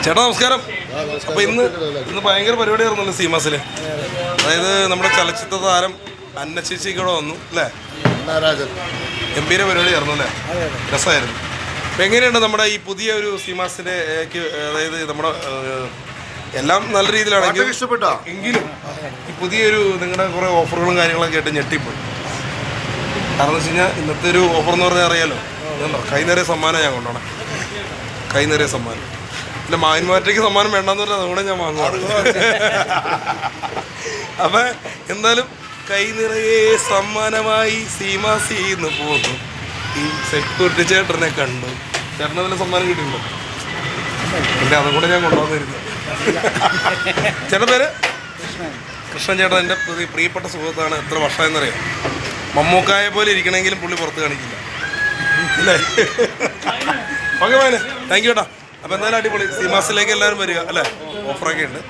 ചേട്ടാ നമസ്കാരം. അപ്പോൾ ഇന്ന് ഭയങ്കര പരിപാടിയായിരുന്നല്ലോ സീമാസിൽ. അതായത് നമ്മുടെ ചലച്ചിത്ര താരം അന്ന ചേച്ചിക്ക് ഇവിടെ വന്നു അല്ലേ? ഗംഭീര പരിപാടിയായിരുന്നു അല്ലേ? രസമായിരുന്നു. അപ്പം എങ്ങനെയുണ്ട് നമ്മുടെ ഈ പുതിയ ഒരു സീമാസിൻ്റെ അതായത് നമ്മുടെ എല്ലാം നല്ല രീതിയിലാണെങ്കിൽ ഇഷ്ടപ്പെട്ടോ? എങ്കിലും ഈ പുതിയൊരു നിങ്ങളുടെ കുറേ ഓഫറുകളും കാര്യങ്ങളൊക്കെ ആയിട്ട് ഞെട്ടിപ്പോയി. കാരണം എന്ന് വെച്ച് കഴിഞ്ഞാൽ ഇന്നത്തെ ഒരു ഓഫർ എന്ന് പറഞ്ഞാൽ അറിയാലോ, കൈ നിറയെ സമ്മാനം ഞാൻ കൊണ്ടുപോകണം. കൈ നിറയെ സമ്മാനം. പിന്നെ മാന്മാറ്റയ്ക്ക് സമ്മാനം വേണ്ടെന്ന് പറഞ്ഞാൽ അതുകൂടെ ഞാൻ വാങ്ങും. അപ്പം എന്തായാലും കൈ നിറയെ സമ്മാനമായി സീമാസിന്ന് പോന്നു. ഈ സെക്യൂരിറ്റി ചേട്ടനെ കണ്ടു. ചേട്ടന് അതിൽ സമ്മാനം കിട്ടിയിട്ടുണ്ടോ? പിന്നെ അതും കൂടെ ഞാൻ കൊണ്ടുവന്നിരുന്നു. ചേട്ടൻ പേര് കൃഷ്ണൻ. ചേട്ടൻ എൻ്റെ പ്രിയപ്പെട്ട സുഹൃത്താണ്. എത്ര വർഷമായെന്നറിയാം. മമ്മൂക്കായെ പോലെ ഇരിക്കണമെങ്കിലും പുള്ളി പുറത്ത് കാണിക്കില്ല അല്ലേ? ഓക്കെ മോനെ, താങ്ക് യു ചേട്ടാ. അപ്പോൾ എന്തായാലും അടിപൊളി. സീമാസിലേക്ക് എല്ലാവരും വരിക അല്ലേ? ഓഫറൊക്കെ ഉണ്ട്.